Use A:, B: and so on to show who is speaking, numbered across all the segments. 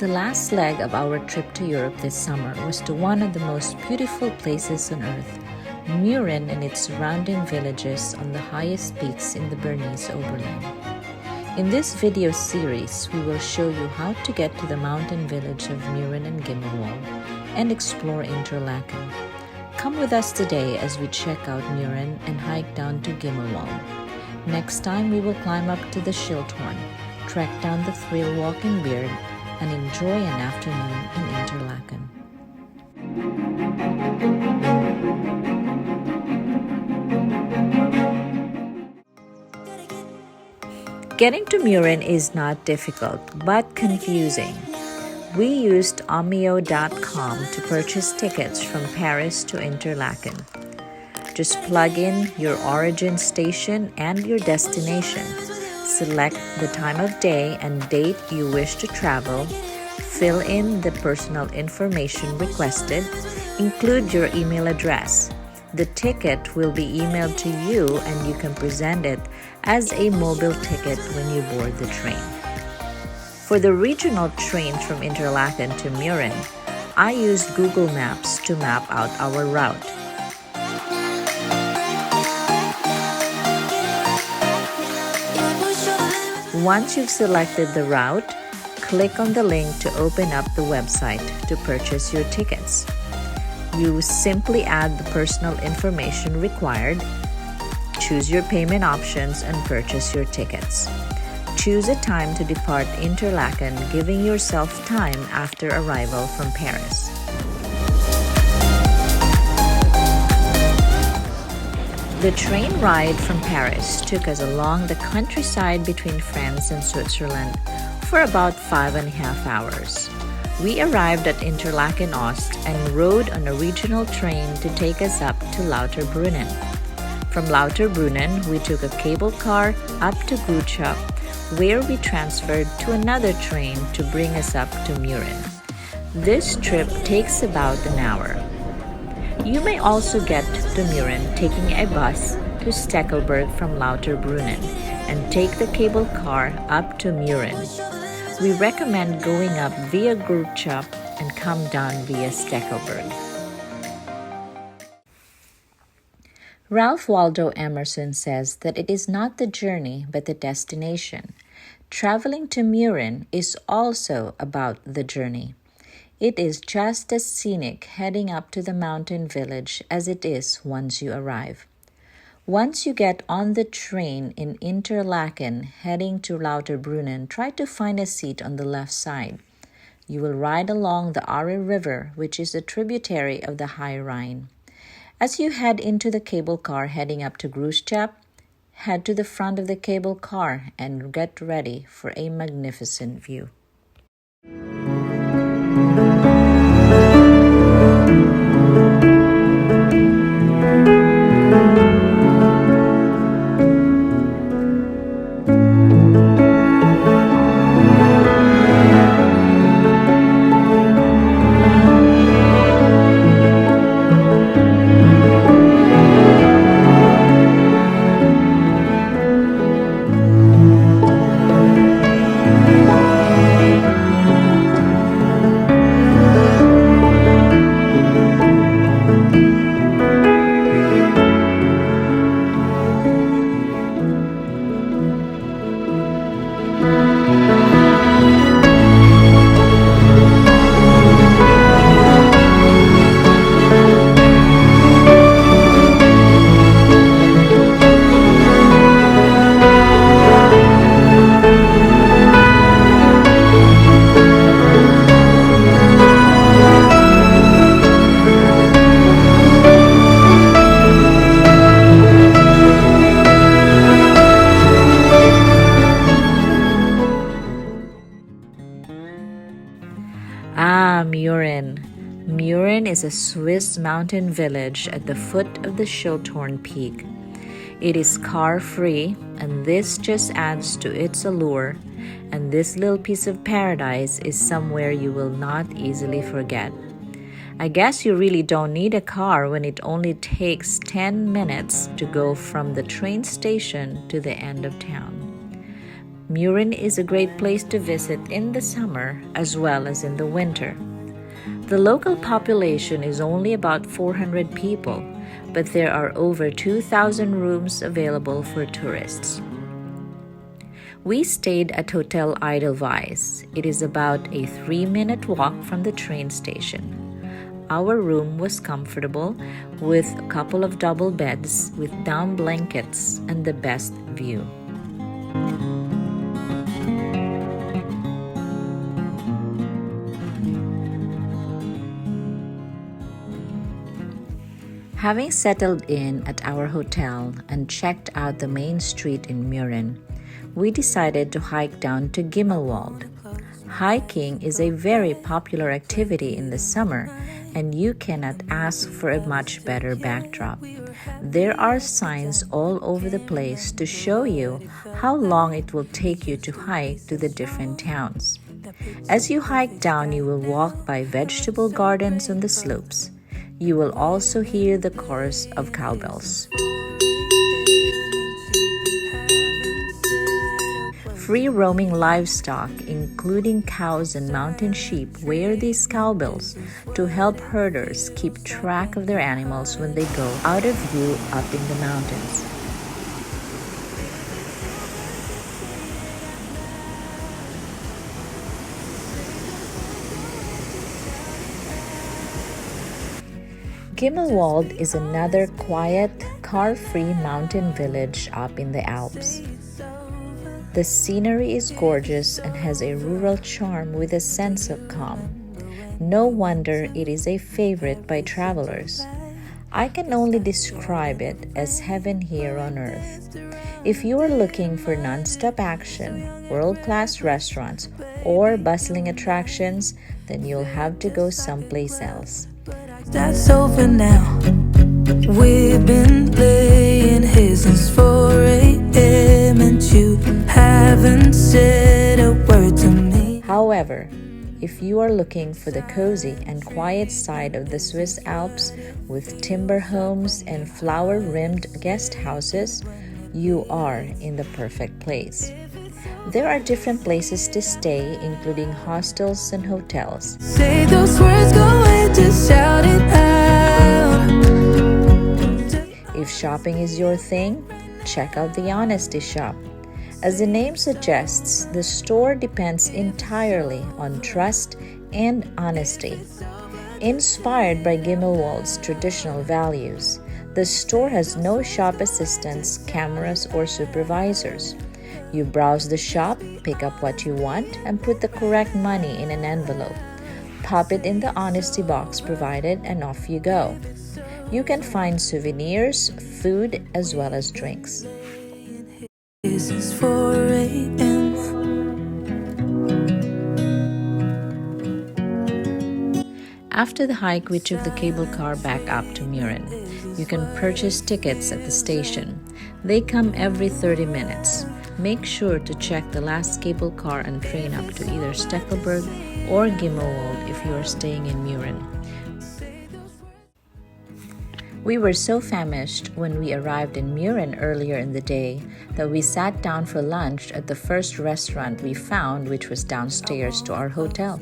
A: The last leg of our trip to Europe this summer was to one of the most beautiful places on earth, Murren and its surrounding villages on the highest peaks in the Bernese Oberland. In this video series, we will show you how to get to the mountain village of Murren and Gimmelwald and explore Interlaken. Come with us today as we check out Murren and hike down to Gimmelwald. Next time, we will climb up to the Schilthorn, trek down the thrill-walking Beard, and enjoy an afternoon in Interlaken. Getting to Murren is not difficult, but confusing. We used Omio.com to purchase tickets from Paris to Interlaken. Just plug in your origin station and your destination. Select the time of day and date you wish to travel, fill in the personal information requested, include your email address. The ticket will be emailed to you and you can present it as a mobile ticket when you board the train. For the regional trains from Interlaken to Murren, I used Google Maps to map out our route. Once you've selected the route, click on the link to open up the website to purchase your tickets. You simply add the personal information required, choose your payment options, and purchase your tickets. Choose a time to depart Interlaken, giving yourself time after arrival from Paris. The train ride from Paris took us along the countryside between France and Switzerland for about 5.5 hours. We arrived at Interlaken Ost and rode on a regional train to take us up to Lauterbrunnen. From Lauterbrunnen, we took a cable car up to Gruchop, where we transferred to another train to bring us up to Murren. This trip takes about an hour. You may also get to Murren taking a bus to Steckelberg from Lauterbrunnen and take the cable car up to Murren. We recommend going up via Gruchop and come down via Steckelberg. Ralph Waldo Emerson says that it is not the journey but the destination. Traveling to Murren is also about the journey. It is just as scenic heading up to the mountain village as it is once you arrive. Once you get on the train in Interlaken heading to Lauterbrunnen, try to find a seat on the left side. You will ride along the Aare River, which is a tributary of the High Rhine. As you head into the cable car heading up to Gruchop, head to the front of the cable car and get ready for a magnificent view. Murren. Murren is a Swiss mountain village at the foot of the Schilthorn peak. It is car-free, and this just adds to its allure, and this little piece of paradise is somewhere you will not easily forget. I guess you really don't need a car when it only takes 10 minutes to go from the train station to the end of town. Murren is a great place to visit in the summer as well as in the winter. The local population is only about 400 people, but there are over 2,000 rooms available for tourists. We stayed at Hotel Edelweiss. It is about a 3-minute walk from the train station. Our room was comfortable with a couple of double beds with down blankets and the best view. Having settled in at our hotel and checked out the main street in Murren, we decided to hike down to Gimmelwald. Hiking is a very popular activity in the summer, and you cannot ask for a much better backdrop. There are signs all over the place to show you how long it will take you to hike to the different towns. As you hike down, you will walk by vegetable gardens on the slopes. You will also hear the chorus of cowbells. Free-roaming livestock, including cows and mountain sheep, wear these cowbells to help herders keep track of their animals when they go out of view up in the mountains. Gimmelwald is another quiet, car-free mountain village up in the Alps. The scenery is gorgeous and has a rural charm with a sense of calm. No wonder it is a favorite by travelers. I can only describe it as heaven here on earth. If you are looking for non-stop action, world-class restaurants, or bustling attractions, then you'll have to go someplace else.
B: That's over now. We've been laying here since 4 a.m. and you haven't said a word to me.
A: However, if you are looking for the cozy and quiet side of the Swiss Alps with timber homes and flower-rimmed guest houses, you are in the perfect place. There are different places to stay, including hostels and hotels.
B: Say those words, go ahead, just shout it out.
A: If shopping is your thing, check out the Honesty Shop. As the name suggests, the store depends entirely on trust and honesty. Inspired by Gimmelwald's traditional values, the store has no shop assistants, cameras, or supervisors. You browse the shop, pick up what you want, and put the correct money in an envelope. Pop it in the honesty box provided, and off you go. You can find souvenirs, food, as well as drinks.
B: This is 4 a.m.
A: After the hike, we took the cable car back up to Murren. You can purchase tickets at the station. They come every 30 minutes. Make sure to check the last cable car and train up to either Steckelberg or Gimmelwald if you are staying in Murren. We were so famished when we arrived in Murren earlier in the day that we sat down for lunch at the first restaurant we found, which was downstairs to our hotel.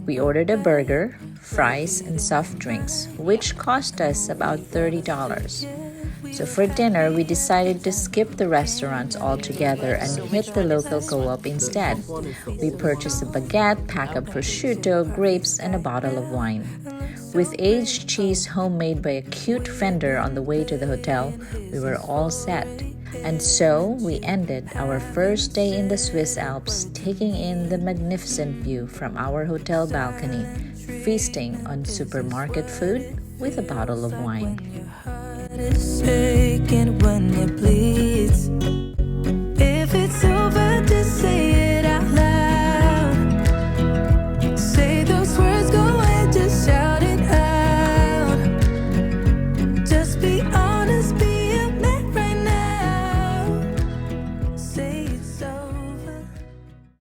A: We ordered a burger, fries, and soft drinks, which cost us about $30. So for dinner, we decided to skip the restaurants altogether and hit the local co-op instead. We purchased a baguette, pack of prosciutto, grapes, and a bottle of wine. With aged cheese homemade by a cute vendor on the way to the hotel, we were all set. And so we ended our first day in the Swiss Alps, taking in the magnificent view from our hotel balcony, feasting on supermarket food with a bottle of wine.
B: When it bleeds.